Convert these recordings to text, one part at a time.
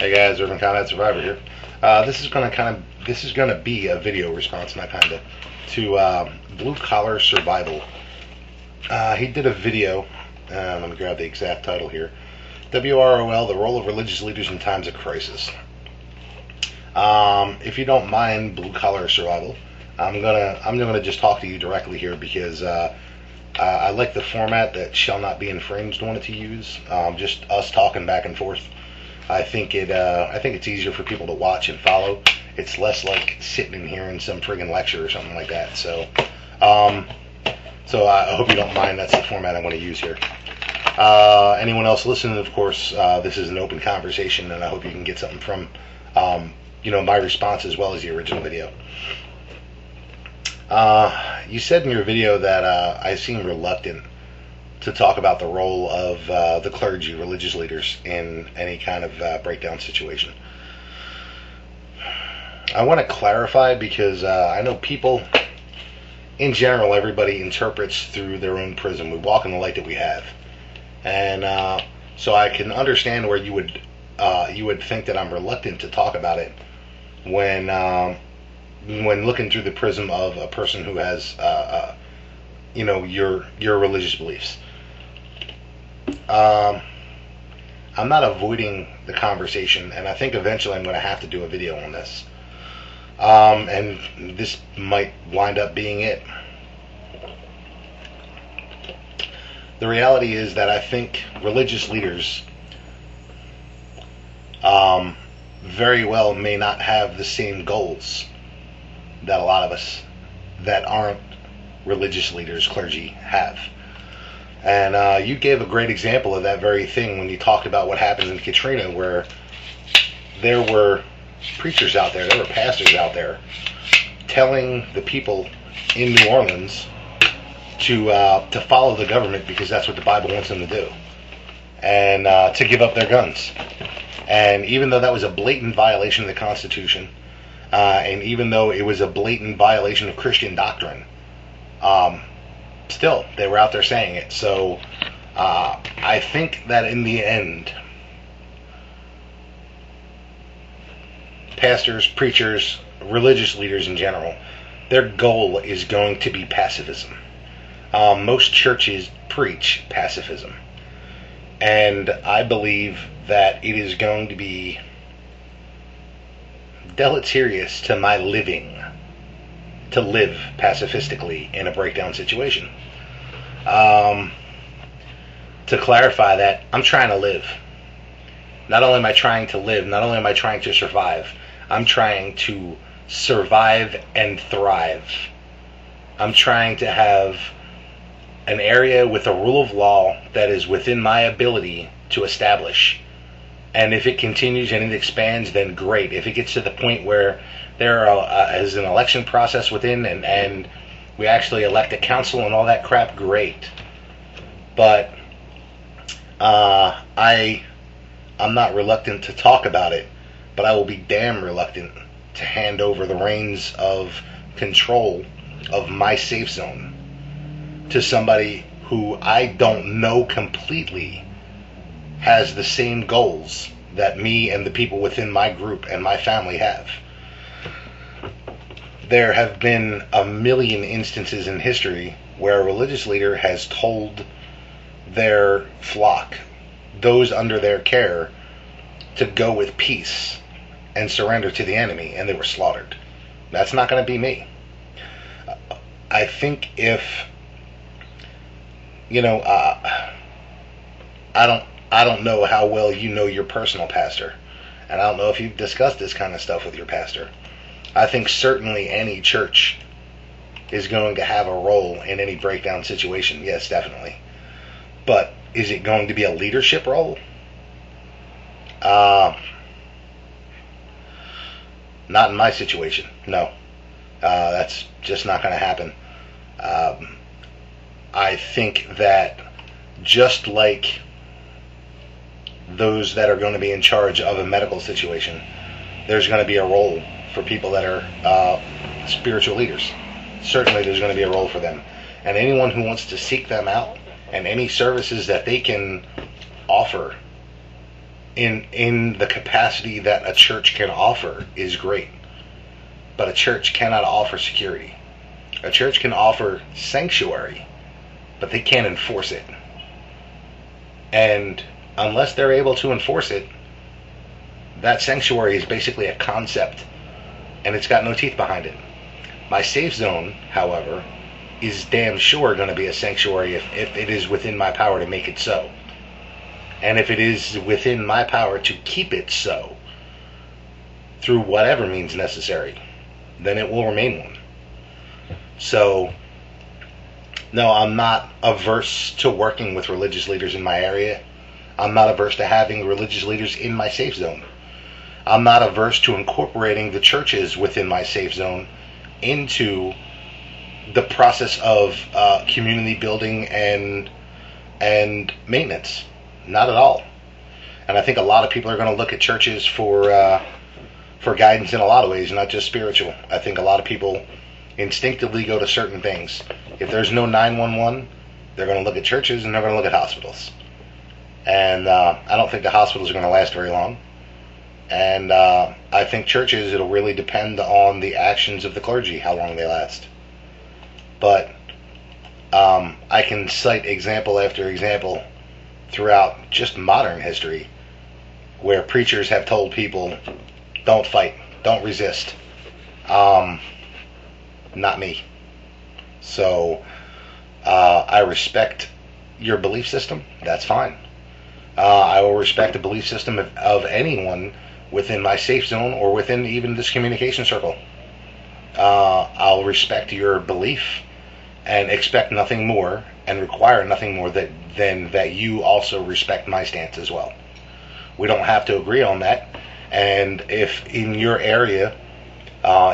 Hey guys, Urban Combat Survivor here. This is gonna be a video response, not kinda, to Blue Collar Survival. He did a video. Let me grab the exact title here. WROL: The Role of Religious Leaders in Times of Crisis. If you don't mind, Blue Collar Survival, I'm gonna just talk to you directly here because I like the format that shall not be infringed wanted to use. Just us talking back and forth. I think it's easier for people to watch and follow. It's less like sitting in here in some friggin' lecture or something like that. So I hope you don't mind. That's the format I want to use here. Anyone else listening, of course, this is an open conversation, and I hope you can get something from my response as well as the original video. You said in your video that I seem reluctant to talk about the role of the clergy, religious leaders, in any kind of breakdown situation. I want to clarify because I know people, in general, everybody interprets through their own prism. We walk in the light that we have. And so I can understand where you would think that I'm reluctant to talk about it when looking through the prism of a person who has your religious beliefs. I'm not avoiding the conversation, and I think eventually I'm going to have to do a video on this. And this might wind up being it. The reality is that I think religious leaders very well may not have the same goals that a lot of us that aren't religious leaders, clergy, have. And you gave a great example of that very thing when you talked about what happened in Katrina, where there were preachers out there were pastors out there telling the people in New Orleans to follow the government because that's what the Bible wants them to do, and to give up their guns. And even though that was a blatant violation of the Constitution, and even though it was a blatant violation of Christian doctrine, still, they were out there saying it. So I think that in the end, pastors, preachers, religious leaders in general, their goal is going to be pacifism. Most churches preach pacifism. And I believe that it is going to be deleterious to my living to live pacifistically in a breakdown situation. To clarify that, I'm trying to live. Not only am I trying to live, not only am I trying to survive, I'm trying to survive and thrive. I'm trying to have an area with a rule of law that is within my ability to establish. And if it continues and it expands, then great. If it gets to the point where there is an election process within and we actually elect a council and all that crap, great. But I'm not reluctant to talk about it, but I will be damn reluctant to hand over the reins of control of my safe zone to somebody who I don't know completely has the same goals that me and the people within my group and my family have. There have been a million instances in history where a religious leader has told their flock, those under their care, to go with peace and surrender to the enemy, and they were slaughtered. That's not going to be me. I think if I don't know how well you know your personal pastor, and I don't know if you've discussed this kind of stuff with your pastor. I think certainly any church is going to have a role in any breakdown situation. Yes, definitely. But is it going to be a leadership role? Not in my situation. No. That's just not going to happen. I think that just like those that are going to be in charge of a medical situation, there's going to be a role for people that are spiritual leaders. Certainly there's going to be a role for them. And anyone who wants to seek them out and any services that they can offer in the capacity that a church can offer is great. But a church cannot offer security. A church can offer sanctuary, but they can't enforce it. And unless they're able to enforce it, that sanctuary is basically a concept, and it's got no teeth behind it. My safe zone, however, is damn sure going to be a sanctuary if it is within my power to make it so. And if it is within my power to keep it so, through whatever means necessary, then it will remain one. So, no, I'm not averse to working with religious leaders in my area. I'm not averse to having religious leaders in my safe zone. I'm not averse to incorporating the churches within my safe zone into the process of community building and maintenance. Not at all. And I think a lot of people are going to look at churches for guidance in a lot of ways, not just spiritual. I think a lot of people instinctively go to certain things. If there's no 911, they're going to look at churches and they're going to look at hospitals. And I don't think the hospitals are going to last very long. And I think churches, it'll really depend on the actions of the clergy, how long they last. But I can cite example after example throughout just modern history where preachers have told people, don't fight, don't resist. Not me. So I respect your belief system. That's fine. I will respect the belief system of anyone within my safe zone or within even this communication circle. I'll respect your belief and expect nothing more and require nothing more than that you also respect my stance as well. We don't have to agree on that. And if in your area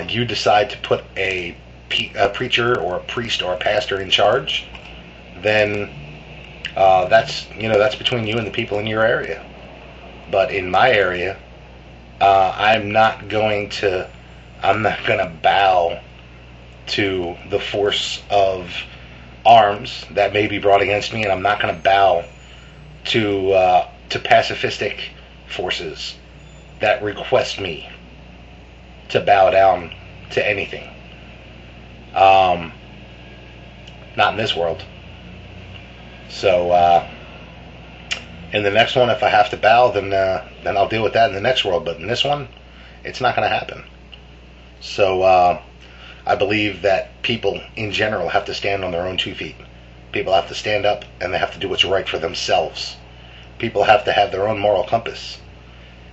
you decide to put a preacher or a priest or a pastor in charge, then that's between you and the people in your area. But in my area, I'm not going to bow to the force of arms that may be brought against me, and I'm not going to bow to pacifistic forces that request me to bow down to anything. Not in this world. So in the next one, if I have to bow, then I'll deal with that in the next world. But in this one, it's not going to happen. So I believe that people in general have to stand on their own 2 feet. People have to stand up and they have to do what's right for themselves. People have to have their own moral compass.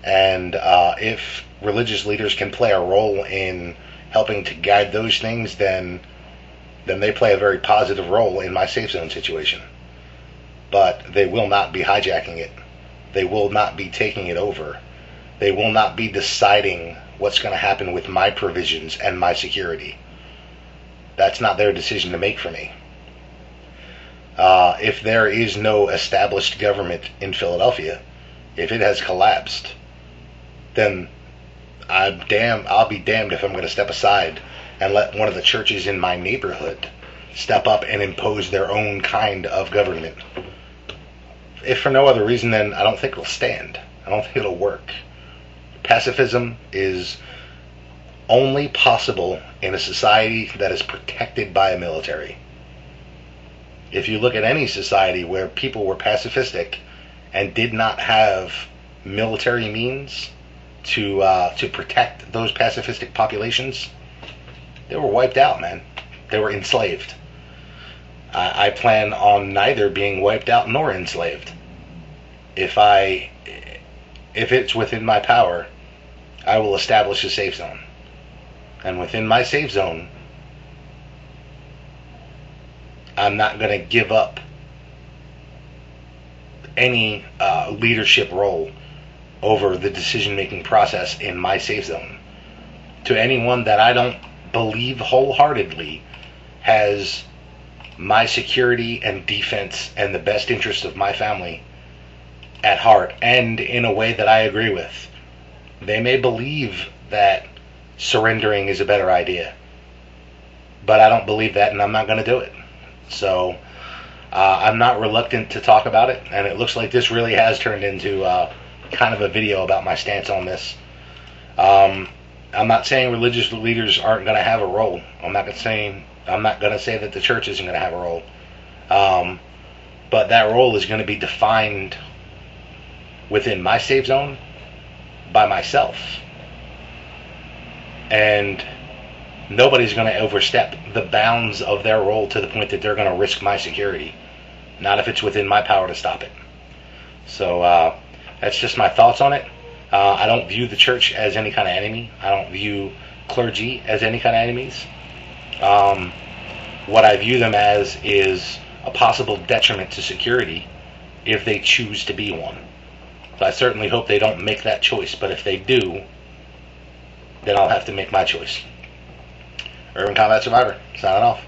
And if religious leaders can play a role in helping to guide those things, then they play a very positive role in my safe zone situation. But they will not be hijacking it. They will not be taking it over. They will not be deciding what's going to happen with my provisions and my security. That's not their decision to make for me. If there is no established government in Philadelphia, if it has collapsed, then I'll be damned if I'm going to step aside and let one of the churches in my neighborhood step up and impose their own kind of government. If for no other reason, then I don't think it'll stand. I don't think it'll work. Pacifism is only possible in a society that is protected by a military. If you look at any society where people were pacifistic and did not have military means to protect those pacifistic populations, they were wiped out, man. They were enslaved. I plan on neither being wiped out nor enslaved. If it's within my power, I will establish a safe zone. And within my safe zone, I'm not going to give up any leadership role over the decision-making process in my safe zone to anyone that I don't believe wholeheartedly has my security and defense and the best interest of my family at heart and in a way that I agree with. They may believe that surrendering is a better idea, but I don't believe that, and I'm not going to do it. So I'm not reluctant to talk about it, and it looks like this really has turned into kind of a video about my stance on this. I'm not saying religious leaders aren't going to have a role. I'm not going to say that the church isn't going to have a role. But that role is going to be defined within my safe zone by myself. And nobody's going to overstep the bounds of their role to the point that they're going to risk my security. Not if it's within my power to stop it. So that's just my thoughts on it. I don't view the church as any kind of enemy. I don't view clergy as any kind of enemies. What I view them as is a possible detriment to security if they choose to be one. So I certainly hope they don't make that choice, but if they do, then I'll have to make my choice. Urban Combat Survivor, signing off.